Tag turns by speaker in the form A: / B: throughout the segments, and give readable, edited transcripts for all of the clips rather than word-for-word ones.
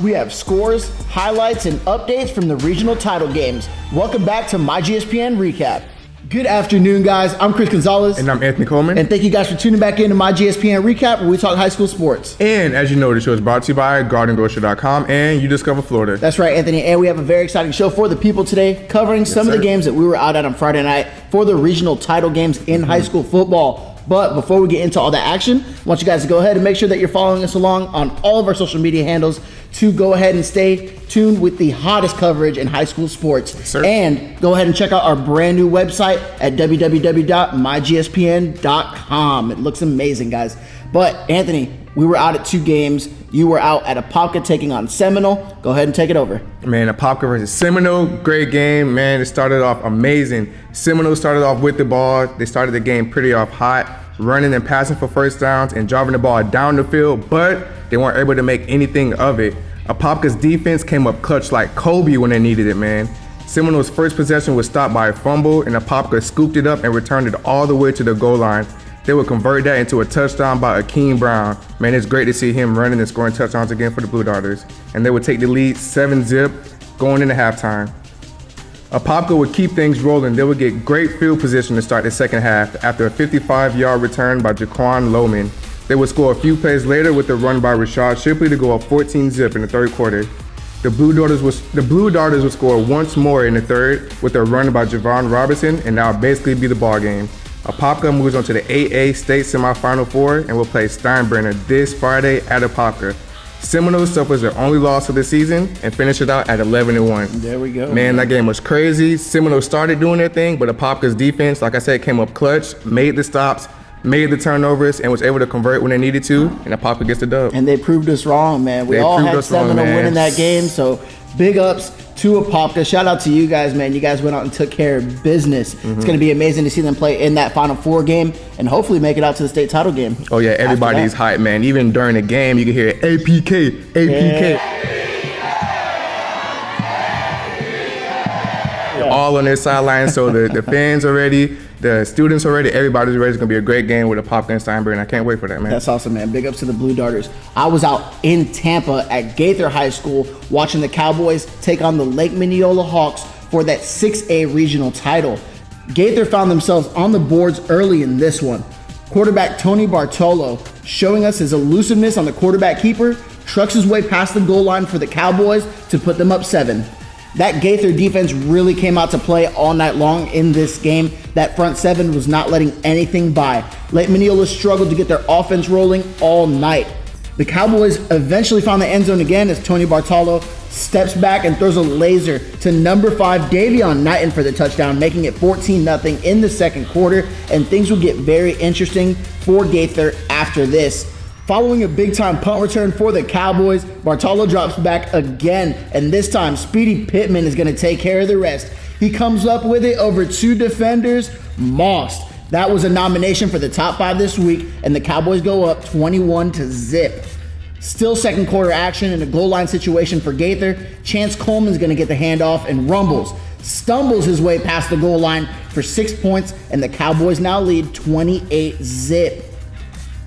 A: We have scores, highlights, and updates from the regional title games. Welcome back to myGSPN Recap. Good afternoon, guys. I'm Chris Gonzalez.
B: And I'm Anthony Coleman.
A: And thank you guys for tuning back into myGSPN Recap, where we talk high school sports.
B: And as you know, the show is brought to you by GardenGrocery.com and You Discover Florida.
A: That's right, Anthony. And we have a very exciting show for the people today, covering some of the games that we were out at on Friday night for the regional title games in high school football. But before we get into all that action, I want you guys to go ahead and make sure that you're following us along on all of our social media handles to go ahead and stay tuned with the hottest coverage in high school sports.
B: Yes, sir.
A: And go ahead and check out our brand new website at www.myGSPN.com. It looks amazing, guys. But Anthony, we were out at two games. You were out at Apopka taking on Seminole. Go ahead and take it over.
B: Man, Apopka versus Seminole, great game. Man, it started off amazing. Seminole started off with the ball. They started the game pretty off hot, running and passing for first downs and driving the ball down the field, but they weren't able to make anything of it. Apopka's defense came up clutch like Kobe when they needed it, man. Seminole's first possession was stopped by a fumble, and Apopka scooped it up and returned it all the way to the goal line. They would convert that into a touchdown by Akeem Brown. Man, it's great to see him running and scoring touchdowns again for the Blue Darters. And they would take the lead 7-zip going into halftime. Apopka would keep things rolling. They would get great field position to start the second half after a 55-yard return by Jaquan Lohman. They would score a few plays later with a run by Rashad Shipley to go up 14-zip in the third quarter. The Blue Darters would score once more in the third with a run by Javon Robertson, and that would basically be the ball game. Apopka moves on to the AA State Semifinal 4 and will play Steinbrenner this Friday at Apopka. Seminole suffers their only loss of the season and finish it out at 11-1.
A: There we go.
B: Man, that game was crazy. Seminole started doing their thing, but Apopka's defense, like I said, came up clutch, made the stops, made the turnovers, and was able to convert when they needed to, and Apopka gets the dub.
A: And they proved us wrong, man. We all had Seminole winning that game, so big ups to Apopka. Shout out to you guys, man. You guys went out and took care of business. It's going to be amazing to see them play in that Final Four game and hopefully make it out to the state title game.
B: Oh, yeah, everybody's hyped, man. Even during the game, you can hear APK, APK. Yeah. All on their sidelines, so the fans are ready, the students are ready, everybody's ready. It's going to be a great game with Apopka and Steinberg, and I can't wait for that, man.
A: That's awesome, man. Big ups to the Blue Darters. I was out in Tampa at Gaither High School watching the Cowboys take on the Lake Minneola Hawks for that 6A regional title. Gaither found themselves on the boards early in this one. Quarterback Tony Bartolo, showing us his elusiveness on the quarterback keeper, trucks his way past the goal line for the Cowboys to put them up 7. That Gaither defense really came out to play all night long in this game. That front 7 was not letting anything by. Lake Minneola struggled to get their offense rolling all night. The Cowboys eventually found the end zone again as Tony Bartolo steps back and throws a laser to number 5 Davion Knighton for the touchdown, making it 14-0 in the second quarter, and things will get very interesting for Gaither after this. Following a big-time punt return for the Cowboys, Bartolo drops back again, and this time Speedy Pittman is going to take care of the rest. He comes up with it over 2 defenders, Moss. That was a nomination for the top 5 this week, and the Cowboys go up 21-0. Still second quarter action in a goal line situation for Gaither. Chance Coleman's going to get the handoff and stumbles his way past the goal line for 6 points, and the Cowboys now lead 28-0.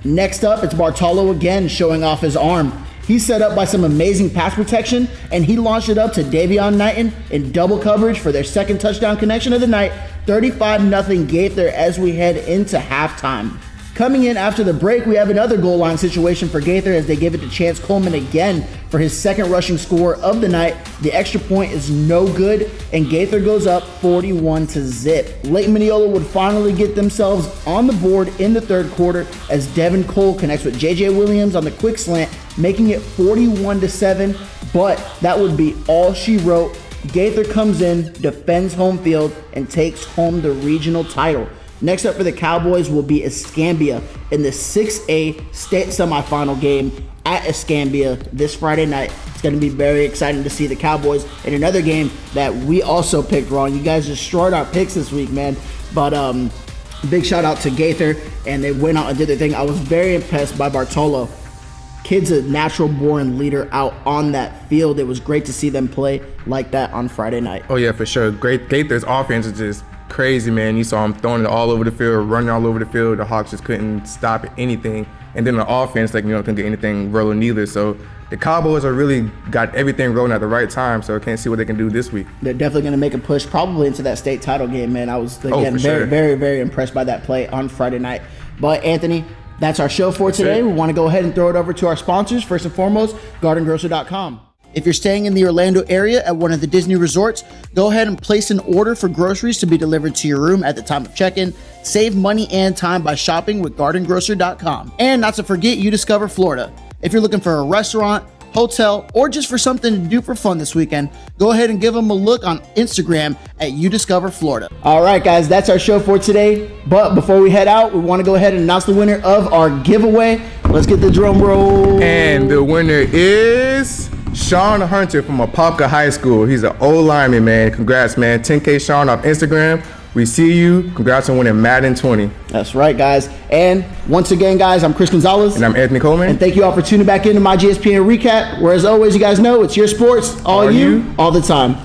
A: Next up, it's Bartolo again showing off his arm. He's set up by some amazing pass protection, and he launched it up to Davion Knighton in double coverage for their second touchdown connection of the night, 35-0 Gaither as we head into halftime. Coming in after the break, we have another goal line situation for Gaither as they give it to Chance Coleman again for his second rushing score of the night. The extra point is no good, and Gaither goes up 41-0. Lake Minneola would finally get themselves on the board in the third quarter as Devin Cole connects with J.J. Williams on the quick slant, making it 41-7, but that would be all she wrote. Gaither comes in, defends home field, and takes home the regional title. Next up for the Cowboys will be Escambia in the 6A state semifinal game at Escambia this Friday night. It's going to be very exciting to see the Cowboys in another game that we also picked wrong. You guys destroyed our picks this week, man. But big shout out to Gaither, and they went out and did their thing. I was very impressed by Bartolo. Kid's a natural born leader out on that field. It was great to see them play like that on Friday night.
B: Oh yeah, for sure. Great. Gaither's offense is just crazy, man. You saw him throwing it all over the field, running all over the field. The Hawks just couldn't stop anything. And then the offense, like, couldn't get anything rolling either. So the Cowboys are really got everything rolling at the right time. So I can't see what they can do this week.
A: They're definitely going to make a push probably into that state title game, man. I was, again, very, very, very impressed by that play on Friday night. But, Anthony, that's our show for today. We want to go ahead and throw it over to our sponsors. First and foremost, GardenGrocer.com. If you're staying in the Orlando area at one of the Disney resorts, go ahead and place an order for groceries to be delivered to your room at the time of check-in. Save money and time by shopping with GardenGrocer.com. And not to forget, UDiscover Florida. If you're looking for a restaurant, hotel, or just for something to do for fun this weekend, go ahead and give them a look on Instagram at UDiscover Florida. All right, guys, that's our show for today. But before we head out, we want to go ahead and announce the winner of our giveaway. Let's get the drum roll.
B: And the winner is Sean Hunter from Apopka High School. He's an old lineman, man. Congrats, man. 10K Sean off Instagram. We see you. Congrats on winning Madden 20.
A: That's right, guys. And once again, guys, I'm Chris Gonzalez.
B: And I'm Anthony Coleman.
A: And thank you all for tuning back into my GSPN recap, where, as always, you guys know it's your sports, all you, all the time.